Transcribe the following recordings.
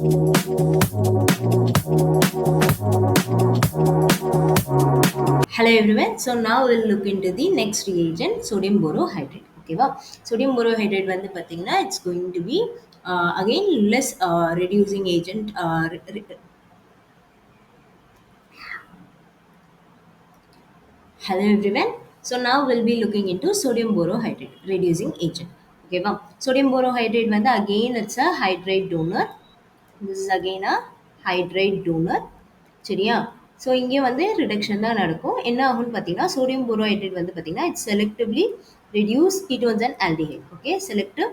Hello everyone. So now we'll look into the next reagent, sodium borohydrate. Okay, wow. Sodium borohydrate வந்து பார்த்தீங்கன்னா it's going to be again less reducing agent. Hello everyone. So now we'll be looking into sodium borohydrate reducing agent. Okay, wow. Sodium borohydrate வந்து again it's a hydrate donor. This is again a hydrate donor. சரியா? So இங்கே வந்து reduction தான் நடக்கும். என்ன ஆகும்னு பார்த்தீங்கன்னா sodium borohydride வந்து பார்த்தீங்கன்னா it's selectively reduce ketones and aldehyde. Okay, selective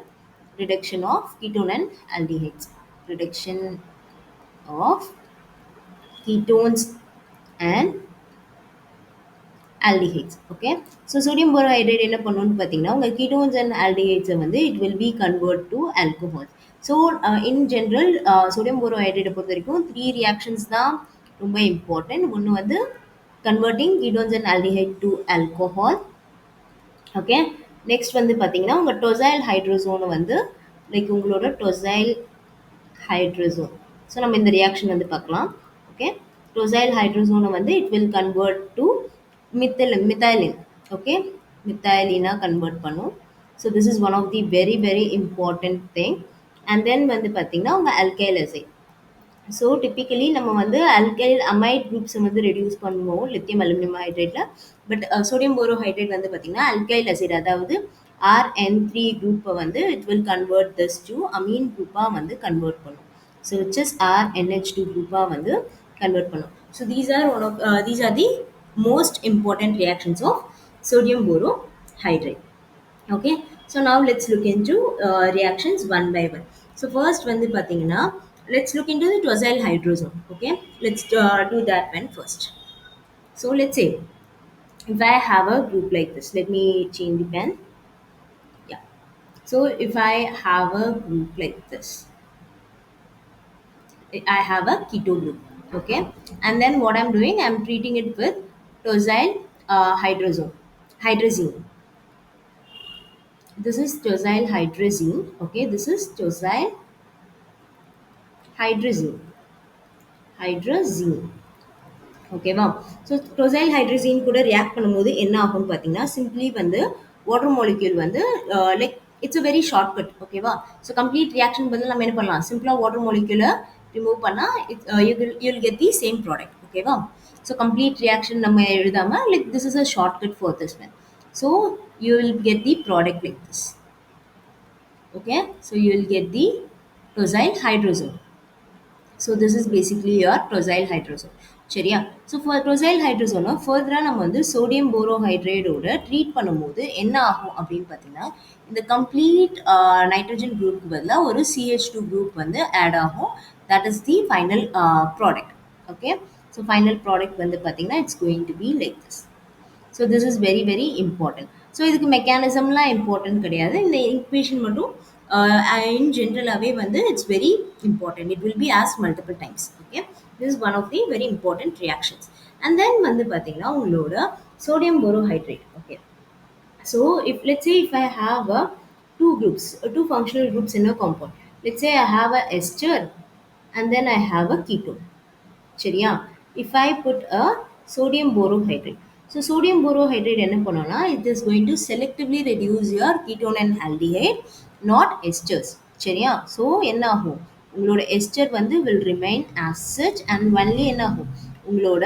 reduction of ketone and aldehydes. Reduction of ketones and aldehydes. Okay, so sodium borohydrate என்ன பண்ணும்னு பார்த்தீங்கன்னா உங்கள் ketones and aldehydes வந்து it will be convert to alcohol. So in general sodium borohydrate பொறுத்த வரைக்கும் 3 reactions தான் ரொம்ப important. ஒன்று வந்து converting ketones and aldehyde to alcohol. Okay, next வந்து பார்த்தீங்கன்னா உங்கள் டொசைல் ஹைட்ரோசோனை வந்து லைக் உங்களோட டொசைல் ஹைட்ரோசோன். ஸோ நம்ம இந்த ரியாக்ஷன் வந்து பார்க்கலாம். ஓகே, டொசைல் ஹைட்ரோசோனை வந்து it will convert to methylene. Okay, மித்தைலினா கன்வெர்ட் பண்ணும். So this is one of the very very important thing. And then வந்து பார்த்தீங்கன்னா உங்கள் அல்கைல் அசைட். ஸோ டிப்பிக்கலி நம்ம வந்து அல்கைல் அமைட் குரூப்ஸை வந்து ரெடியூஸ் பண்ணுவோம் லித்தியம் அலுமினியம் ஹைட்ரேட்டில். பட் சோடியம் போரோஹைட்ரேட் வந்து பார்த்திங்கன்னா அல்கைல் அசிட் அதாவது RN3 குரூப்பை வந்து it will convert this to amine குரூப்பாக வந்து கன்வெர்ட் பண்ணும். ஸோ விச் இஸ் RNH2 குரூப்பாக வந்து கன்வெர்ட் பண்ணும். So these are the most important reactions of sodium borohydrate. Okay, so now let's look into reactions one by one. So first வந்து பார்த்தீங்கன்னா let's look into the tosyl hydrosome. Okay, let's do that one first. So let's say if I have a group like this, let me change the pen. Yeah, so if I have a group like this, I have a keto group. Okay, and then what I'm doing, I'm treating it with tosyl hydrazine. This is tosyl hydrazine. Okay, this is tosyl hydrazine. ஓகேவா? So docile hydrogen கூட react பண்ணும்போது என்ன ஆகும்னு பார்த்தீங்கன்னா simply வந்து water molecule வந்து like it's a very short cut. ஓகேவா? So complete reaction பதில் நம்ம என்ன பண்ணலாம், சிம்பிளாக வாட்டர் மாலிக்யூலை ரிமூவ் பண்ணால் you will get the same product. ஓகேவா? ஸோ கம்ப்ளீட் ரியாக்ஷன் நம்ம எழுதாமல் like this is a short cut for this one. So you will get the product like this. Okay, so you will get the tosyl hydrazone. So this is basically your tosyl hydrazone. சரியா? So docile ஹைட்ரோசோனை ஃபர்தராக நம்ம வந்து sodium போரோஹைட்ரேட்டோட treat பண்ணும்போது என்ன ஆகும் அப்படின்னு பார்த்தீங்கன்னா இந்த கம்ப்ளீட் நைட்ரஜன் குரூப்புக்கு பதிலாக ஒரு CH2 குரூப் வந்து ஆட் ஆகும். That is the final product. Okay, so final product வந்து பார்த்தீங்கன்னா it's going to be like this. So this is very very important. So இதுக்கு மெக்கானிசம்லாம் இம்பார்ட்டன்ட் கிடையாது. இந்த ஈக்குவேஷன் மட்டும் in generalaவே வந்து it's very important. It will be asked multiple times. Okay, this is one of the very important reactions. And then வந்து பார்த்தீங்கன்னா உங்களோட sodium borohydrate. Okay, so if let's say if I have two functional groups in a compound, let's say I have a ester and then I have a ketone. சரியா? if I put a sodium borohydrate, so sodium borohydrate என்ன பண்ணோம்னா it is going to selectively reduce your ketone and aldehyde, not esters. சரியா? So என்ன ஆகும், உங்களோட ester வந்து will remain as such and only என்ன ஆகும், உங்களோட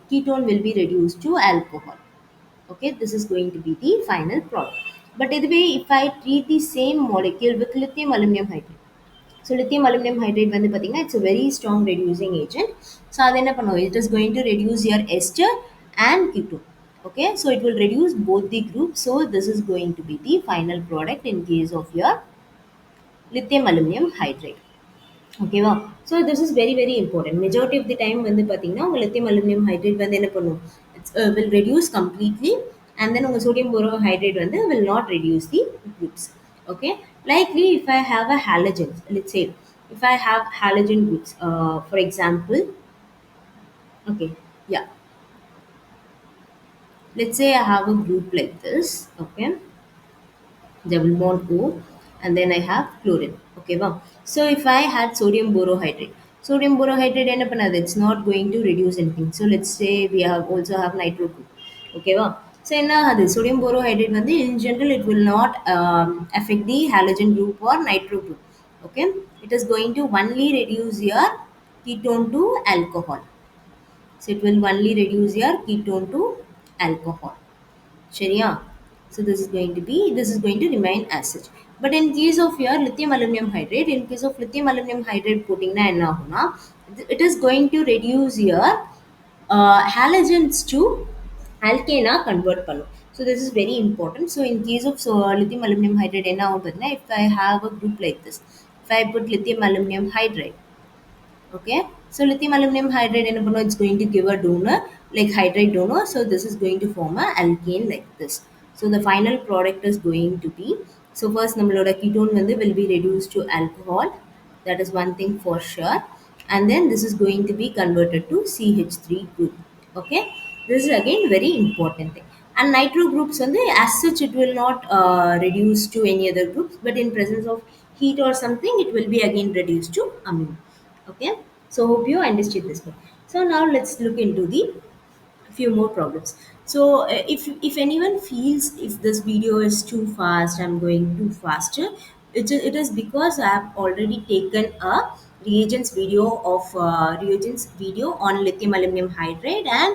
ketone will be reduced to alcohol. Okay, this is going to be the final product. But இதுவே if I treat the same molecule with lithium aluminum hydride, so lithium aluminium hydrate வந்து பார்த்தீங்கன்னா it's a very strong reducing agent. So அது என்ன பண்ணுவோம், it is going to reduce your ester and ketone. Okay, so it will reduce both the groups. So this is going to be the final product in case of your lithium aluminum hydride. ஓகேவா? So this is very very important. Majority of the time வந்து பார்த்தீங்கன்னா உங்கள் lithium aluminium hydrate வந்து என்ன பண்ணும், it's will reduce completely and then உங்கள் sodium borohydride வந்து will not reduce the groups. Okay, likely if I have a halogen, let's say if I have halogen groups, for example, okay, yeah, let's say I have a group like this. Okay, double bond O, and then I have chlorine. Okay, wow. So if I had sodium borohydrate என்ன பண்ணாது? It's not going to reduce anything. So let's say we have also have nitro group. Okay, wow. So என்ன ஆகுது? Sodium borohydrate வந்து in general it will not affect the halogen group or nitro group. Okay, it is going to only reduce your ketone to alcohol. So it will only reduce your ketone to alcohol. சரியா? So this is going to remain as such. But in case of your lithium aluminum hydrate, in case of lithium aluminum hydrate போட்டிங்கன்னா என்ன ஆகும்னா, it is going to reduce your halogens to alkane convert பண்ணும். So this is very important. So in case of lithium aluminum hydrate என்ன ஆகும் பார்த்தீங்கன்னா, if I have a group like this, if I put lithium aluminum hydride, okay, so lithium aluminum hydride என்ன பண்ணும்? It's going to give a donor like hydride donor. So this is going to form a alkane like this. So the final product is going to be, so first நம்மளோட ketone வந்து will be reduced to alcohol. That is one thing for sure. And then this is going to be converted to CH3 group. Okay, this is again very important thing. And nitro groups வந்து as such it will not reduce to any other groups, but in presence of heat or something it will be again reduced to amine. Okay, so hope you understood this one. So now let's look into the few more problems. So if anyone feels if this video is too fast, I'm going too faster, it is because I have already taken a reagents video on lithium aluminum hydride and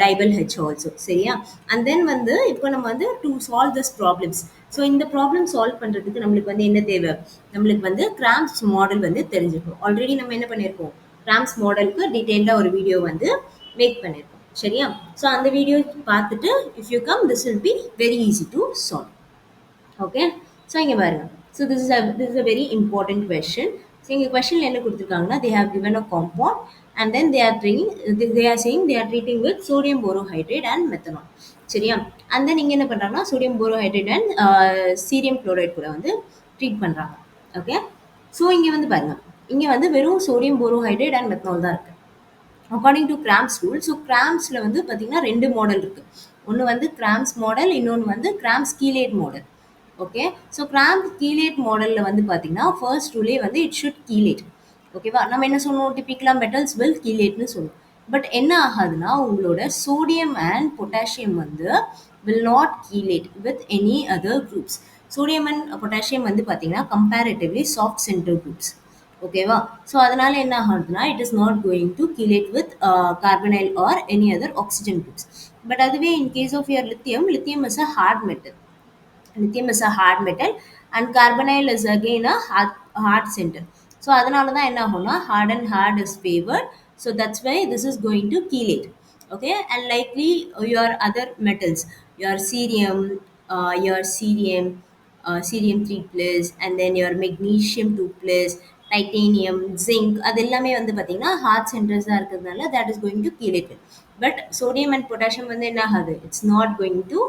dibyl H also சரியா. And then வந்து இப்போ நம்ம வந்து to solve this problems, so இந்த problem solve பண்ணுறதுக்கு நம்மளுக்கு வந்து என்ன தேவை? நம்மளுக்கு வந்து கிராம்ஸ் மாடல் வந்து தெரிஞ்சுக்கணும். ஆல்ரெடி நம்ம என்ன பண்ணியிருக்கோம்? கிராம்ஸ் மாடலுக்கு டீட்டெயில்டாக ஒரு வீடியோ வந்து மேக் பண்ணியிருக்கோம் சரியா. ஸோ அந்த வீடியோ பார்த்துட்டு if you come this will be very easy to solve. Okay, so இங்கே பாருங்க. So this is a very important question. So இங்கே கொஸ்டினில் என்ன கொடுத்துருக்காங்கன்னா, they have given a compound and then they are saying they are treating with sodium borohydrate and methanol சரியா. and then இங்கே என்ன பண்ணுறாங்கன்னா sodium borohydrate and cerium chloride கூட வந்து ட்ரீட் பண்ணுறாங்க. ஓகே, ஸோ இங்கே வந்து பாருங்க, இங்கே வந்து வெறும் sodium borohydrate and methanol தான் இருக்குது according to Cram's rule. So கிராம்ஸில் வந்து பார்த்தீங்கன்னா ரெண்டு மாடல் இருக்குது. ஒன்று வந்து கிராம்ஸ் மாடல், இன்னொன்று வந்து Cram's chelate model. Okay, so Cram's chelate மாடலில் வந்து பார்த்தீங்கன்னா ஃபர்ஸ்ட் ரூலே வந்து இட் ஷுட் கீலேட். ஓகேவா, நம்ம என்ன சொன்னோம்? டிப்பிக்கலாக மெட்டல்ஸ் வில் கீலேட்னு சொல்லுவோம். பட் என்ன ஆகாதுன்னா உங்களோட சோடியம் அண்ட் பொட்டாசியம் வந்து will not chelate with any other groups. Sodium and potassium வந்து பார்த்தீங்கன்னா கம்பேரிட்டிவ்லி சாஃப்ட் சென்டர் குரூப்ஸ். ஓகேவா, ஸோ அதனால என்ன ஆகுதுன்னா it is not going to chelate with carbonyl or any other oxygen groups. But அதுவே in case of your lithium is a hard metal. Lithium is a hard metal and carbonyl is again a hard center. So அதனால தான் என்ன ஆகும்னா hard is favored. So that's why this is going to chelate. Okay, and likely your other metals, your cerium 3 plus and then your magnesium 2 plus, titanium, zinc அது எல்லாமே வந்து பார்த்தீங்கன்னா heart சென்டர்ஸாக இருக்கிறதுனால that is going to chelate it. But sodium and potassium வந்து என்ன ஆகுது? It's not going to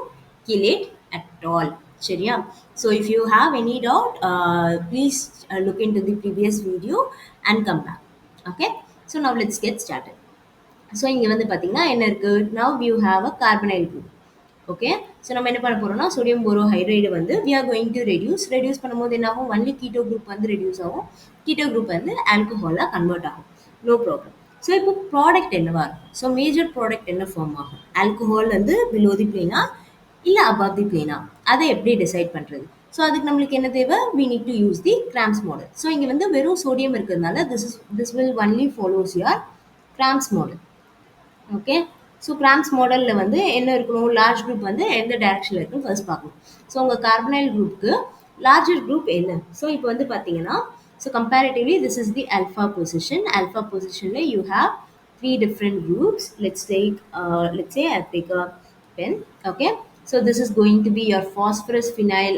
chelate at all சரியா. So if you have any doubt please look into the previous video and come back. Okay, so now let's get started. So இங்கே வந்து பார்த்தீங்கன்னா என்ன இருக்கு? Now you have a carbonyl group. Okay, so நம்ம என்ன பண்ண போறோம்னா சோடியம் போரோஹைட்ரைடு வந்து we are going to reduce பண்ணும்போது என்ன ஆகும்? ஒன்லி கீட்டோ குரூப் வந்து ரெடியூஸ் ஆகும். கீட்டோ குரூப் வந்து ஆல்கஹாலாக கன்வெர்ட் ஆகும். No problem. ஸோ இப்போ ப்ராடக்ட் என்னவா இருக்கும்? ஸோ மேஜர் ப்ராடக்ட் என்ன ஃபார்ம் ஆகும்? ஆல்கஹால் வந்து பிலோ தி பிளேனா இல்லை above தி பிளேனா? அதை எப்படி டிசைட் பண்ணுறது? ஸோ அதுக்கு நம்மளுக்கு என்ன தேவை? we need to use the grams model. So இங்கே வந்து வெறும் சோடியம் இருக்கிறதுனால this will only follows your grams model. Okay, so grams மாடலில் வந்து என்ன இருக்கணும்? லார்ஜ் குரூப் வந்து எந்த டைரக்ஷனில் இருக்குன்னு ஃபர்ஸ்ட் பார்க்கணும். ஸோ உங்கள் கார்பனைல் குரூப்புக்கு லார்ஜர் குரூப் என்ன? ஸோ இப்போ வந்து பார்த்தீங்கன்னா so comparatively this is the alpha position. alpha positionல you have 3 different groups. let's say I take a pen. Okay, so this is going to be your phosphorus phenyl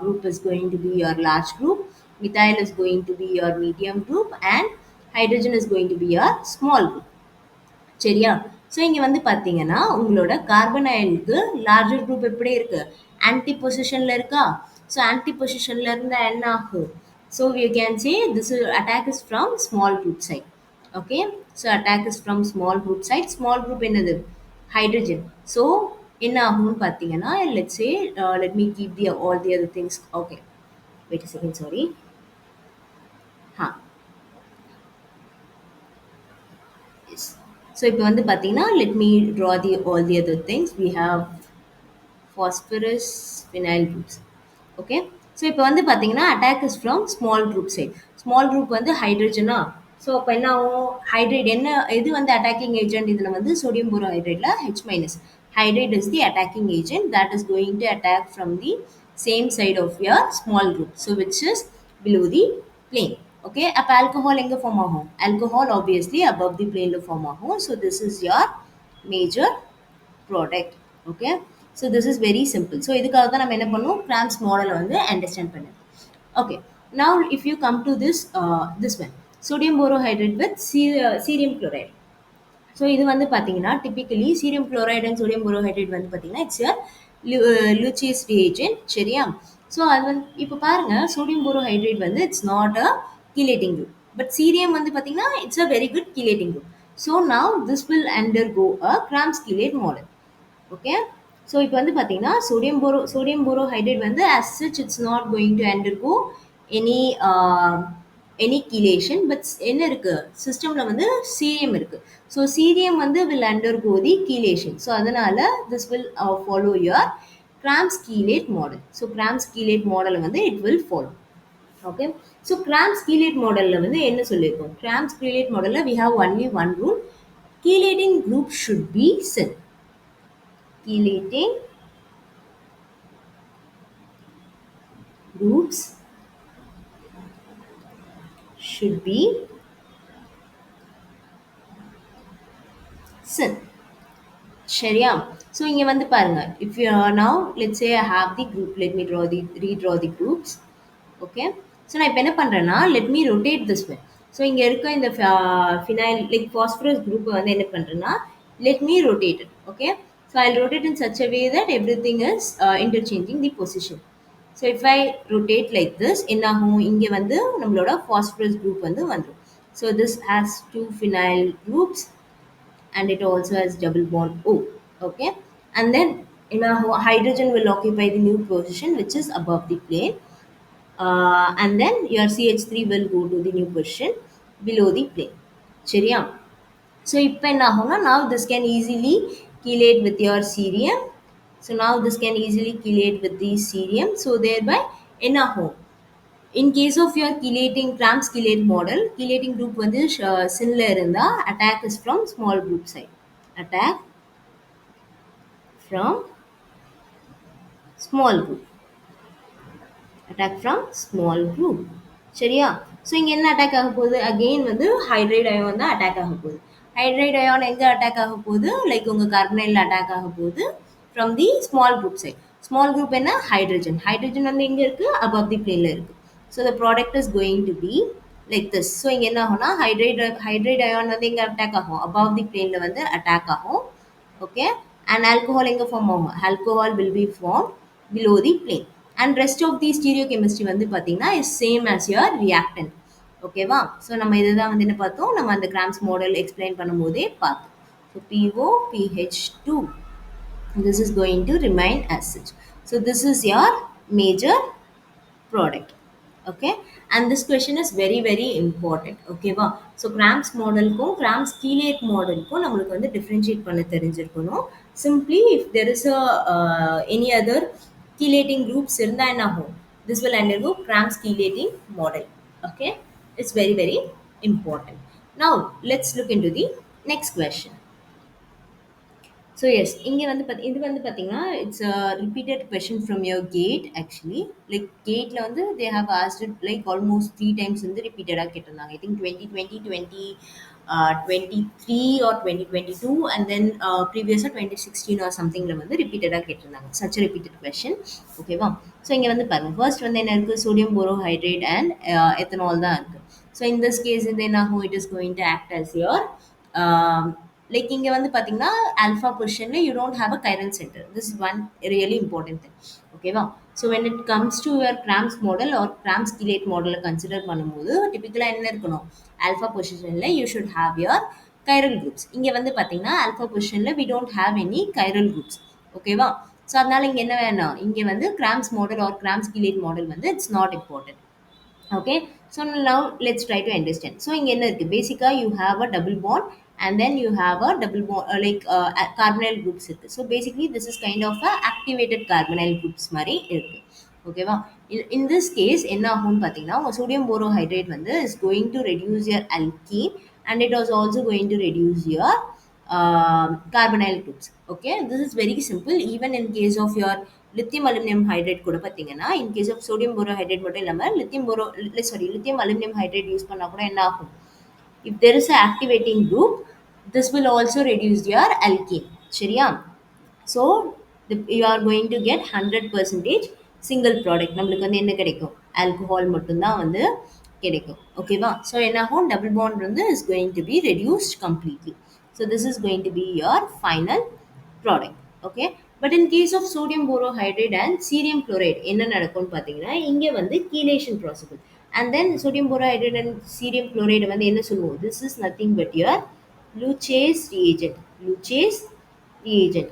group is going to be your large group, methyl is going to be your medium group and hydrogen is going to be your small group சரியா. So இங்கே வந்து பார்த்தீங்கன்னா உங்களோட கார்பனைலுக்கு larger group எப்படி இருக்கு? Anti பொசிஷனில் இருக்கா? So anti பொசிஷனில் இருந்தால் என்ன ஆகும்? So you can say this attack is from small group side. Okay, so attack is from small group side. Small group என்னது? ஹைட்ரஜன். ஸோ என்ன ஆகும்னு பார்த்தீங்கன்னா let's say let me keep the all the other things. Okay, Wait a second, sorry. Huh. Yes. So இப்போ வந்து பார்த்தீங்கன்னா, let me draw the all the other things. We have phosphorus phenyl groups. Okay. So இப்போ வந்து பார்த்தீங்கன்னா attack is from small group side. Small group வந்து ஹைட்ரஜனா. So அப்போ என்ன ஆகும்? ஹைட்ரேட் என்ன எது வந்து அட்டாக்கிங் ஏஜென்ட்? இதில் வந்து சோடியம் போரோஹைட்ரேட்டில் H minus. Hydrate is the attacking agent that is going to attack from the same side of your small group. So which is below the plane. Okay. அப்போ alcohol எங்கே form ஆகும்? Alcohol obviously above the plane form ஆகும். So this is your major product. Okay. So this is very simple. So இதுக்காக தான் நம்ம என்ன பண்ணுவோம்? Cramps model வந்து understand பண்ணணும். Okay. Now if you come to this one, sodium borohydride with cerium chloride. So இது வந்து பார்த்தீங்கன்னா typically cerium chloride and sodium borohydride வந்து பார்த்தீங்கன்னா இட்ஸ் லூச்சியஸ் ரியேஜென்ட். சரியா? ஸோ அது வந்து இப்போ பாருங்க சோடியம் போரோஹைட்ரேட் வந்து it's not a chelating group. But cerium வந்து பார்த்தீங்கன்னா it's a very good chelating group. So now this will undergo a Cram's chelate model. Okay. So இப்போ வந்து பார்த்தீங்கன்னா சோடியம் போரோஹைட்ரேட் வந்து as such it's not going to undergo any any chelation. But என்ன இருக்கு சிஸ்டம்ல வந்து சீரியம் இருக்கு. So cerium வந்து will undergo the chelation. So அதனால this will follow your Cram's chelate model. So Cram's chelate மாடலை வந்து it will follow. Okay. So Cram's chelate மாடலில் வந்து என்ன சொல்லியிருக்கோம்? கிராம்ஸ் கீலேட் மாடலில் we have only one rule. Chelating group should be syn. Chelating groups should be sin. சரியா? So இங்கே வந்து பாருங்க. If you are now, let's say I have the group. Let me redraw the groups. Okay. So நான் இப்போ என்ன பண்ணுறேன்னா let me rotate this way. So இங்கே இருக்க இந்த ஃபினைல் லைக் ஃபாஸ்பரஸ் குரூப்பை வந்து என்ன பண்ணுறேன்னா let me rotate it. Okay. So I'll rotate in such a way that everything is interchanging the position. So if I rotate like this, என்ன ஆகும்? இங்கே வந்து நம்மளோட phosphorus group வந்து வந்துடும். So this has two phenyl groups and it also has double bond O. Okay. And then in a hydrogen will occupy the new position which is above the plane. And then your CH3 will go to the new position below the plane. சரியா? So இப்போ என்ன ஆகும்னா now this can easily chelate with your cerium. So now this can easily chelate with the cerium. So thereby என்ன ஆகும்? In case of your chelating Cramps chelate model, chelating group வந்து sinல இருந்தா attack is from small group side. Attack from small group. Attack from small group. சரியா? So இங்கே என்ன attack ஆக போகுது? Again வந்து ஹைட்ரைட் அயான் தான் அட்டாக் ஆக போகுது. ஹைட்ரைட் அயான் எங்கே அட்டாக் ஆக போகுது? லைக் உங்கள் கார்பனைலில் அட்டாக் ஆக போகுது from the small group side. Small group என்ன? ஹைட்ரஜன். ஹைட்ரஜன் வந்து எங்கே இருக்குது? அபவ் தி பிளேனில் இருக்குது. So the product is going to be like this. So இங்கே என்ன ஆகும்னா ஹைட்ரைட் அயான் வந்து எங்கே அட்டாக் ஆகும்? அபவ் தி பிளேனில் வந்து அட்டாக் ஆகும். ஓகே. அண்ட் ஆல்கோஹால் எங்கே ஃபார்ம் ஆகும்? Alcohol will be form below the plane. And rest of the stereochemistry வந்து பார்த்தீங்கன்னா is same as your reactant. ஓகேவா? ஸோ நம்ம இதுதான் வந்து என்ன பார்த்தோம்? நம்ம அந்த கிராம்ஸ் மாடல் எக்ஸ்பிளைன் பண்ணும்போதே பார்த்தோம். So PO, PH2. This is going to remain as such. So this is your major product. Okay. And this question is very very important. ஓகேவா? ஸோ கிராம்ஸ் மாடலுக்கும் கிராம்ஸ் கீலேட் மாடலுக்கும் நம்மளுக்கு வந்து டிஃப்ரென்ஷியேட் பண்ண தெரிஞ்சிருக்கணும். Simply if there is a any other chelating groups இருந்தா என்ன ஆகும்? This will undergo Cramps chelating model. Okay. It's very very important. Now let's look into the next question. So yes இங்கே வந்து இது வந்து பார்த்தீங்கன்னா it's a repeated question from your GATE. Actually like கேட்டில் வந்து they have asked it like almost 3 times வந்து ரிப்பீட்டடாக கேட்டிருந்தாங்க. I think 2023 or 2022 and then ப்ரீவியஸாக 2016 ஆர் சம்திங்கில் வந்து ரிப்பீட்டடாக கேட்டிருந்தாங்க. Such repeated question. ஓகேவா? ஸோ இங்கே வந்து பாருங்கள் ஃபர்ஸ்ட் வந்து என்ன இருக்குது? சோடியம் போரோஹைட்ரேட் அண்ட் எத்தனால் தான் இருக்குது. ஸோ இன் திஸ் கேஸ் வந்து என்ன ஆகும்? It is going to act as your like இங்கே வந்து பார்த்தீங்கன்னா ஆல்ஃபா பொசிஷனில் you don't have a chiral centre. This is one really important thing. ஓகேவா? So when it comes to your Cram's model or Cram's chelate மாடலை consider பண்ணும்போது டிப்பிக்கலாக என்ன இருக்கணும்? ஆல்ஃபா பொசிஷனில் you should have your chiral groups. இங்கே வந்து பார்த்தீங்கன்னா ஆல்ஃபா பொசிஷனில் we don't have any chiral groups. ஓகேவா? ஸோ அதனால இங்க என்ன வேணாம், இங்க வந்து Cram's model or Cram's chelate model வந்து it's not important. Okay, so now let's try to understand. So இங்க என்ன இருக்கு, பேசிக்கா you have a double bond and then you have a double bond carbonyl groups இருக்கு. So basically this is kind of a activated carbonyl groups மாதிரி இருக்கு. ஓகேவா? In this case என்ன ஆகும்னு பார்த்தீங்கன்னா, உங்க sodium borohydride வந்து is going to reduce your alkene and it was also going to reduce your carbonyl groups. Okay, this is very simple. Even in case of your lithium aluminum hydride கூட பார்த்தீங்கன்னா, in case of sodium borohydride மட்டும் இல்லாம lithium aluminum hydride use பண்ணா கூட என்ன ஆகும், if there is a activating group, this will also reduce your alkene. சரியா? So you are going to get 100% single product. நம்மளுக்கு வந்து என்ன கிடைக்கும், ஆல்கஹால் மட்டும்தான் வந்து கிடைக்கும். ஓகேவா? ஸோ என்ன ஆகும், டபுள் பாண்ட் வந்து is going to be reduced completely. So this is going to be your final product. Okay, but in case of sodium borohydride and cerium chloride என்ன நடக்கும்னு பார்த்தீங்கன்னா, இங்க வந்து chelation possible. And then sodium borohydride and cerium chloride வந்து என்ன சொல்லுவோம், this is nothing but your Luche's reagent. Luche's reagent.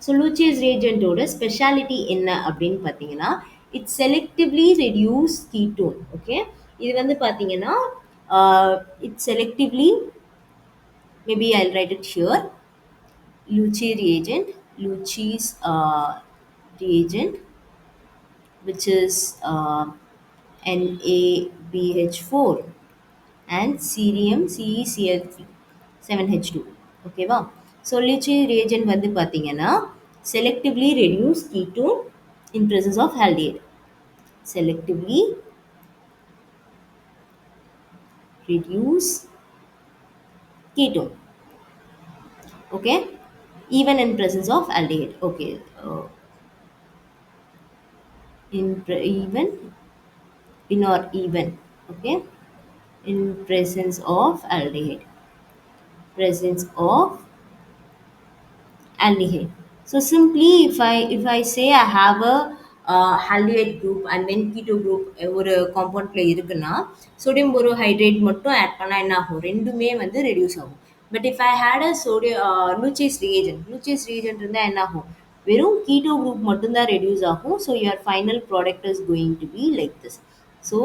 So Luche's ரீஜென்ட்டோட speciality என்ன அப்படின்னு பார்த்தீங்கன்னா, it selectively reduce ketone. Okay, இது வந்து பார்த்தீங்கன்னா it selectively, maybe I write it here, Lucci reagent, Lucci's reagent, which is NaBH4 and cerium CeCl3 7H2. ஓகேவா? So lychee reagent வந்து பார்த்தீங்கன்னா selectively reduce ketone in presence of aldehyde. Selectively reduce ketone. Okay, even in presence of aldehyde. Okay, even in or even. Okay, in presence of aldehyde. Presence of aldehyde. So simply if I say I have a aldehyde group and then keto group ஒரு காம்பவுண்ட்ல இருக்குன்னா, sodium borohydride மட்டும் add பண்ணா என்ன ஆகும், ரெண்டுமே வந்து reduce ஆகும். But if I had a Luche's reagent இருந்தா என்ன ஆகும், வெறும் கீட்டோ குரூப் மட்டும்தான் ரெடியூஸ் ஆகும். So your final product is going to be like this. So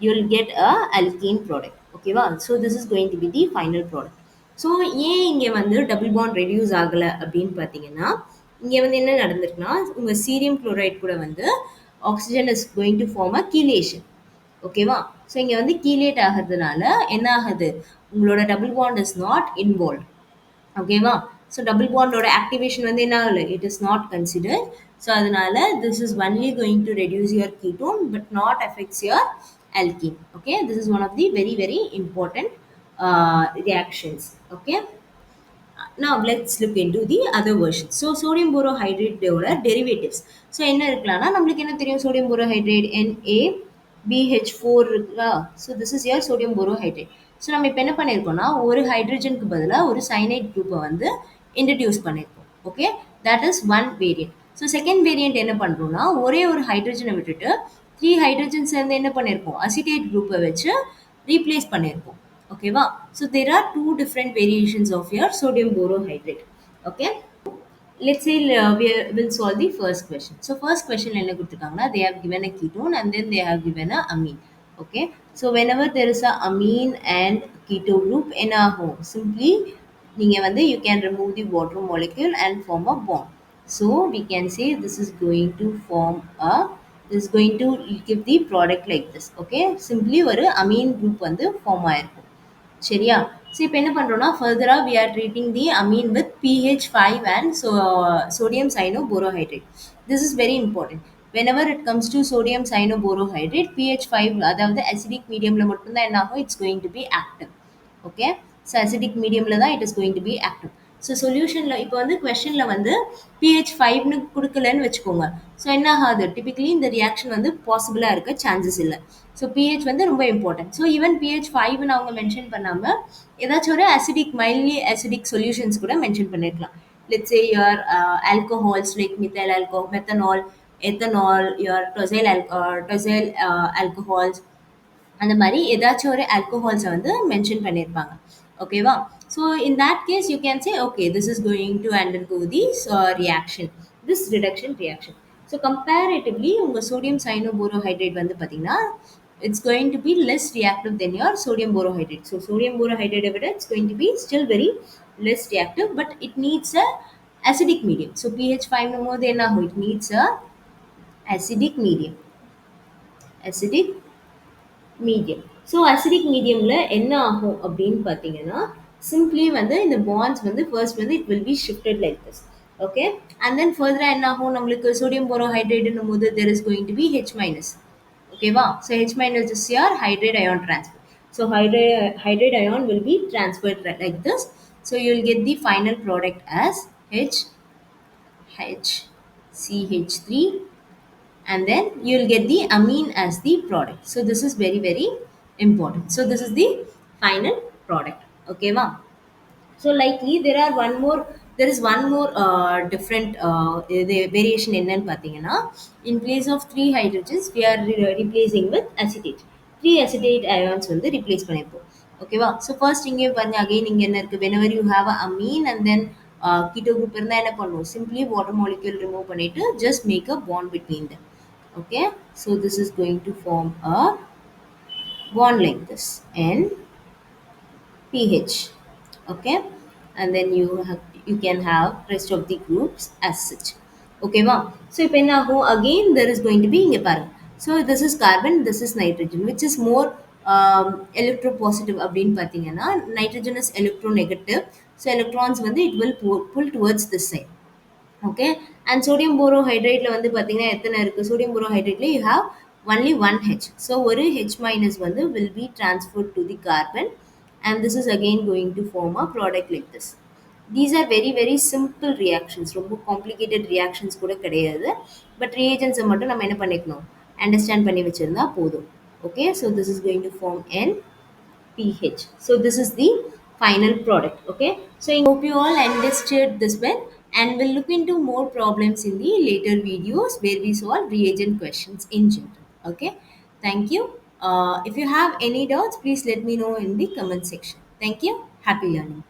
you will get a alkene product. ஓகேவா? So this is going to be the final product. So ஏன் இங்கே வந்து டபுள் பாண்ட் ரெடியூஸ் ஆகலை அப்படின்னு பார்த்தீங்கன்னா, இங்கே வந்து என்ன நடந்திருக்குன்னா, உங்கள் சீரியம் குளோரைட் கூட வந்து oxygen is going to form a chelation. ஓகேவா? ஸோ இங்கே வந்து கீலேட் ஆகிறதுனால என்ன ஆகுது, உங்களோட double bond is not involve. ஓகேவா? ஸோ டபுள் பாண்டோட ஆக்டிவேஷன் வந்து என்ன ஆகலை, it is not considered. So அதனால this is only going to reduce your ketone but not affects your alkene. Okay, this is one of the very very important reactions. Okay, now let's look into the other versions. So sodium borohydride ஓட derivatives. So என்ன இருக்கலாம்னா, நம்மளுக்கு என்ன தெரியும், sodium borohydride NaBH4 இருக்குல்ல. So this is your sodium borohydride. So நம்ம இப்போ என்ன பண்ணியிருக்கோம்னா, ஒரு ஹைட்ரஜனுக்கு பதிலாக ஒரு சைனைட் குரூப்பை வந்து இன்ட்ரடியூஸ் பண்ணியிருக்கோம். Okay, that is one variant. So second variant என்ன பண்ணுறோம்னா, ஒரே ஒரு ஹைட்ரஜனை விட்டுட்டு 3 ஹைட்ரஜன் சேர்ந்து என்ன பண்ணியிருக்கோம், அசிட்டேட் குரூப்பை வச்சு ரீப்ளேஸ் பண்ணியிருக்கோம். ஓகேவா? So there are two different variations of your sodium borohydride. Okay, let's say we'll solve the first question. So first question என்ன கொடுத்துருக்காங்கன்னா, they have given a ketone and then they have given a amine. Okay, so whenever there is a amine and keto group என்ன ஆகும், simply நீங்க வந்து you can remove the water molecule and form a bond. So we can say this is going to form a, this is going to give the product like this. Okay, simply ஒரு amine group வந்து form ஆயிருக்கும். சரியா? So இப்போ என்ன பண்ணுறோம்னா, ஃபர்தராக we are treating the amine with pH5 and sodium cyanoborohydride. This is very important. Whenever it comes to sodium cyanoborohydride, pH5 அதாவது acidic mediumல மட்டும்தான் என்ன ஆகும், it's going to be active. Okay, so acidic mediumல தான் it is going to be active. ஸோ சொல்யூஷனில் இப்போ வந்து கொஷனில் வந்து pH5ன்னு கொடுக்கலன்னு வச்சுக்கோங்க. ஸோ என்ன ஆகாது, டிபிக்கலி இந்த ரியாக்ஷன் வந்து பாசிபிளாக இருக்க சான்சஸ் இல்லை. ஸோ pH வந்து ரொம்ப இம்பார்ட்டன்ட். ஸோ ஈவன் pH5ன்னு அவங்க மென்ஷன் பண்ணாமல் ஏதாச்சும் ஒரு அசிடிக், மைல்ட்லி அசிடிக் சொல்யூஷன்ஸ் கூட மென்ஷன் பண்ணியிருக்கலாம். Let's say your alcohols like methyl alcohol, methanol, ethanol, your docile alcohols, அந்த மாதிரி ஏதாச்சும் ஒரு ஆல்கோஹால்ஸை வந்து மென்ஷன் பண்ணியிருப்பாங்க. Okay, wow. So in that case you can say, okay, this is going to undergo this reaction, this reduction reaction. So comparatively உங்க sodium cyanoborohydrate வந்து பாத்தீங்கன்னா it's going to be less reactive than your sodium borohydrate. So sodium borohydrate விட it's going to be still very less reactive, but it needs a acidic medium. So pH 5 னும் போது என்ன ஆகும், it needs a acidic medium, acidic medium. So acidic மீடியமில் என்ன ஆகும் அப்படின்னு பார்த்தீங்கன்னா, சிம்பிளி வந்து இந்த பாண்ட்ஸ் வந்து ஃபர்ஸ்ட் வந்து it will be shifted like this. Okay, and then ஃபர்தராக என்ன ஆகும், நம்மளுக்கு சோடியம் போரோஹைட்ரேட்னும் போது there is going to be H minus. ஓகேவா, so H minus is your hydrate ion transfer. So hydrate ion will be transferred like this. So you will get the final product as HCH3, and then you will get the amine as the product. So this is very very important. So this is the final product. Okay, ma'am. So likely there is one more different the variation என்னன்னு பார்த்தீங்கன்னா, in place of 3 hydrogens we are replacing with acetate. 3 acetate ions வந்து replace பண்ணிருப்போம். ஓகேவா, so first இங்கே பாருங்க, again இங்கே என்ன இருக்கு, whenever you have a amine and then keto group இருந்தால் என்ன பண்ணுவோம், simply water molecule remove பண்ணிட்டு just make a bond between them. Okay, so this is going to form a bond like this, N pH. Okay, and then you can have rest of the groups as such. Okay, wow. So இப்போ என்ன ஆகும், again there is going to be இங்க பாருங்க, so this is carbon, this is nitrogen, which is more electropositive அப்படின்னு பார்த்தீங்கன்னா, nitrogen is electronegative, so electrons வந்து it will pull towards this side. Okay, and sodium போரோஹைட்ரேட்டில் வந்து பார்த்தீங்கன்னா எத்தனை இருக்குது, சோடியம் போரோஹைட்ரேட்டில் you have only one H. So ஒரு ஹெச் மைனஸ் வந்து will be transferred to the carbon, and this is again going to form a product like this. These are very very simple reactions, ரொம்ப complicated reactions கூட கிடையாது. But ரியேஜன்ஸை மட்டும் நம்ம என்ன பண்ணிக்கணும், understand பண்ணி வச்சுருந்தா போதும். Okay, so this is going to form an pH. So this is the final product. Okay, so I hope you all understood this well, and we'll look into more problems in the later videos where we solve reagent questions in general. Okay, thank you. If you have any doubts, please let me know in the comment section. Thank you. Happy learning.